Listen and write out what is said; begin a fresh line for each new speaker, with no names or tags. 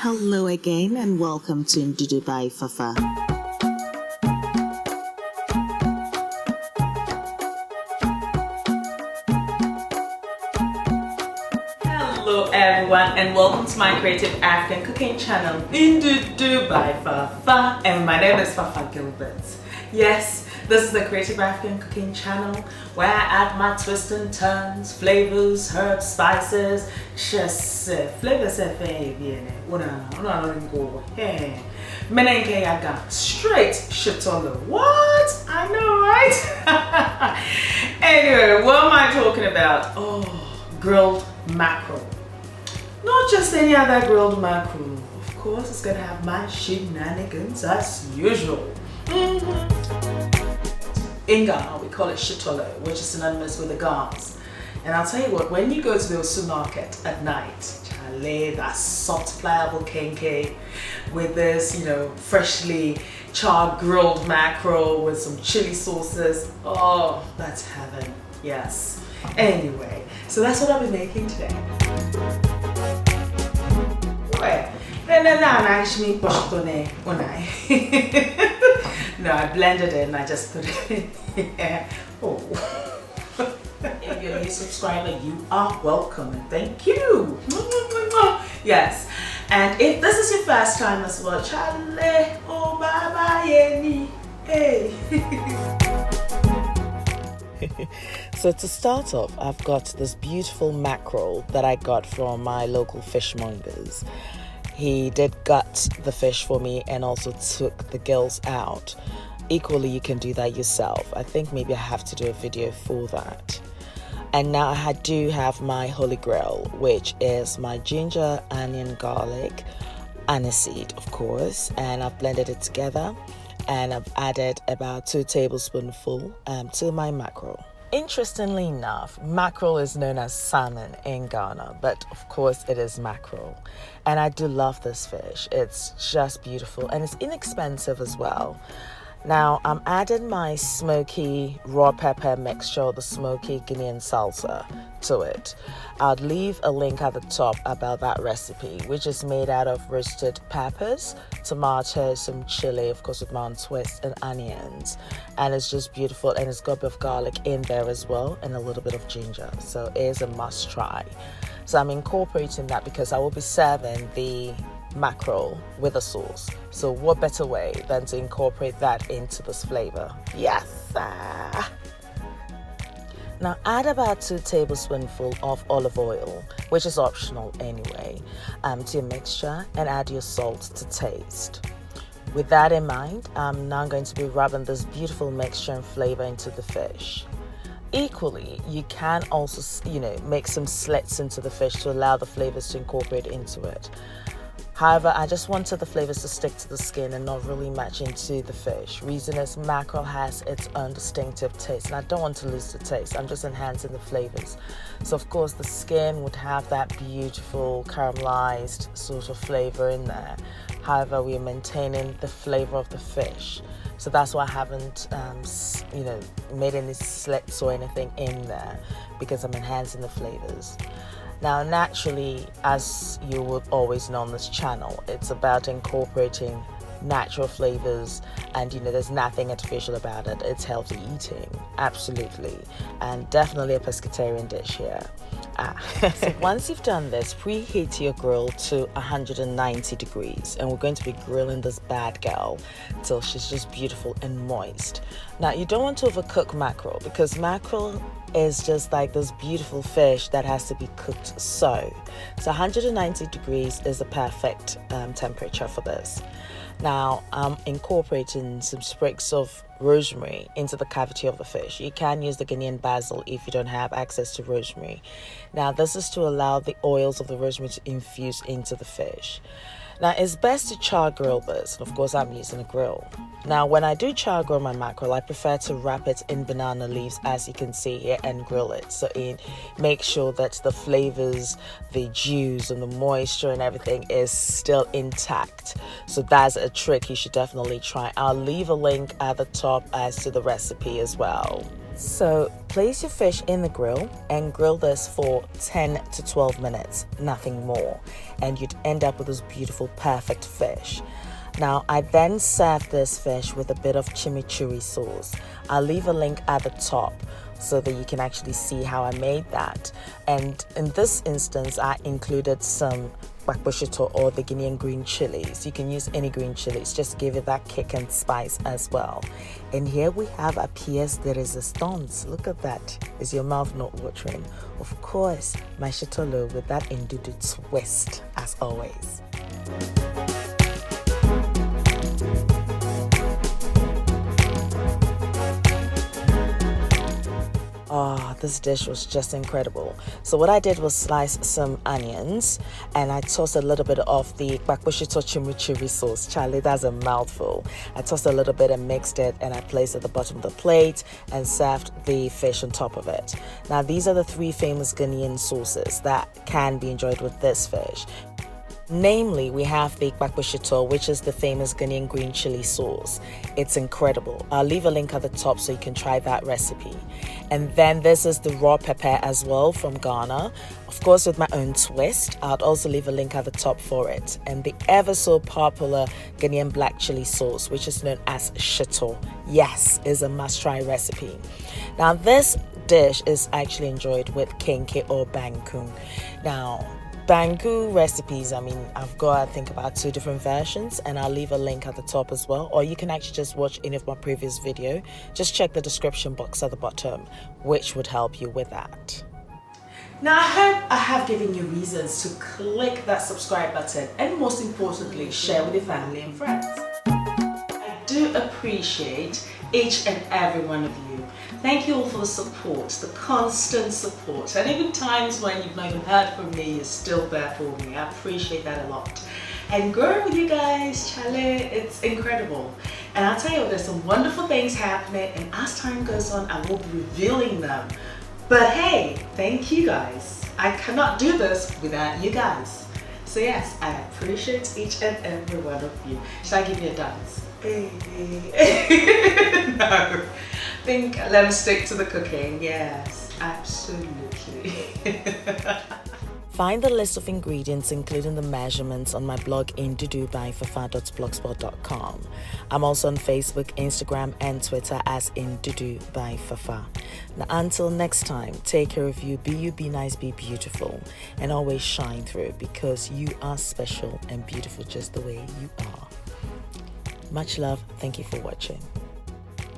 Hello again and welcome to Ndudu by Fafa.
Hello everyone and welcome to my creative African cooking channel Ndudu by Fafa, and my name is Fafa Gilbert. Yes, this is the creative African cooking channel where I add my twists and turns, flavors, herbs, spices, just flavors Menenke aga straight Shito Lo. What? I know, right? Anyway, what am I talking about? Oh, grilled mackerel. Not just any other grilled mackerel. Of course, it's gonna have my shenanigans as usual. In Ghana, we call it Shito Lo, which is synonymous with the gums. And I'll tell you what, when you go to the supermarket at night, that soft pliable Kenkey with this, freshly charred grilled mackerel with some chili sauces. Oh, that's heaven. Yes. Anyway, so that's what I'll be making today. No, I blended it and I just put it in here. Oh. If you're a new subscriber, you are welcome and thank you. Yes, and if this is your first time as well, Charlie, oh bye hey.
So to start off, I've got this beautiful mackerel that I got from my local fishmongers. He did gut the fish for me and also took the gills out. Equally, you can do that yourself. I think maybe I have to do a video for that. And now I do have my holy grail, which is my ginger, onion, garlic, aniseed, of course, and I've blended it together and I've added about 2 tablespoonfuls to my mackerel. Interestingly enough, mackerel is known as salmon in Ghana, but of course it is mackerel. And I do love this fish. It's just beautiful and it's inexpensive as well. Now I'm adding my smoky raw pepper mixture, the smoky Ghanaian salsa, to it. I'll leave a link at the top about that recipe, which is made out of roasted peppers, tomatoes, some chili, of course with my own twist, and onions. And it's just beautiful, and it's got a bit of garlic in there as well, and a little bit of ginger. So it is a must try. So I'm incorporating that because I will be serving the mackerel with a sauce. So what better way than to incorporate that into this flavor? Yes! Now add about 2 tablespoonfuls of olive oil, which is optional anyway, to your mixture, and add your salt to taste. With that in mind, I'm now going to be rubbing this beautiful mixture and flavor into the fish. Equally, you can also, make some slits into the fish to allow the flavors to incorporate into it. However, I just wanted the flavors to stick to the skin and not really match into the fish. Reason is mackerel has its own distinctive taste and I don't want to lose the taste. I'm just enhancing the flavors. So of course the skin would have that beautiful caramelized sort of flavor in there. However, we are maintaining the flavor of the fish. So that's why I haven't, made any slits or anything in there, because I'm enhancing the flavors. Now, naturally, as you would always know on this channel, it's about incorporating natural flavors, and there's nothing artificial about it. It's healthy eating, absolutely, and definitely a pescatarian dish here. So once you've done this, preheat your grill to 190 degrees, and we're going to be grilling this bad girl till she's just beautiful and moist. Now, you don't want to overcook mackerel, because mackerel is just like this beautiful fish that has to be cooked so 190 degrees is the perfect temperature for this. Now I'm incorporating some sprigs of rosemary into the cavity of the fish. You can use the Ghanaian basil if you don't have access to rosemary. Now this is to allow the oils of the rosemary to infuse into the fish. Now it's best to char grill this, and of course I'm using a grill. Now when I do char grill my mackerel, I prefer to wrap it in banana leaves, as you can see here, and grill it. So make sure that the flavors, the juice and the moisture and everything is still intact. So that's a trick you should definitely try. I'll leave a link at the top as to the recipe as well. So place your fish in the grill and grill this for 10 to 12 minutes, nothing more, and you'd end up with this beautiful, perfect fish. Now, I then serve this fish with a bit of chimichurri sauce. I'll leave a link at the top so that you can actually see how I made that. And in this instance, I included some Shito or the Ghanaian green chilies. You can use any green chilies, just give it that kick and spice as well. And here we have a pièce de résistance. Look at that. Is your mouth not watering? Of course, my Shito Lo with that indudu twist, as always. Oh, this dish was just incredible. So what I did was slice some onions and I tossed a little bit of the Shito chimichurri sauce. Charlie, that's a mouthful. I tossed a little bit and mixed it, and I placed it at the bottom of the plate and served the fish on top of it. Now, these are the 3 famous Ghanaian sauces that can be enjoyed with this fish. Namely, we have the Shito, which is the famous Ghanaian green chili sauce. It's incredible. I'll leave a link at the top so you can try that recipe. And then this is the raw pepper as well from Ghana, of course with my own twist. I'll also leave a link at the top for it. And the ever so popular Ghanaian black chili sauce, which is known as Shito. Yes, is a must-try recipe. Now, this dish is actually enjoyed with Kenkey or Banku. Now, Banku recipes, I've got, I think, about 2 different versions, and I'll leave a link at the top as well, or you can actually just watch any of my previous video. Just check the description box at the bottom, which would help you with that.
Now, I hope I have given you reasons to click that subscribe button, and most importantly, share with your family and friends. I do appreciate each and every one of you. Thank you all for the support, the constant support, and even times when you've not even heard from me, you're still there for me. I appreciate that a lot. And growing with you guys, Chale, it's incredible. And I'll tell you, there's some wonderful things happening, and as time goes on, I will be revealing them. But hey, thank you guys. I cannot do this without you guys. So yes, I appreciate each and every one of you. Shall I give you a dance? No. Let me stick to the cooking. Yes, absolutely.
Find the list of ingredients, including the measurements, on my blog indudu.fafa.blogspot.com. I'm also on Facebook, Instagram, and Twitter as Indudu by Fafa. Now, until next time, take care of you. Be you, be nice, be beautiful, and always shine through, because you are special and beautiful just the way you are. Much love. Thank you for watching.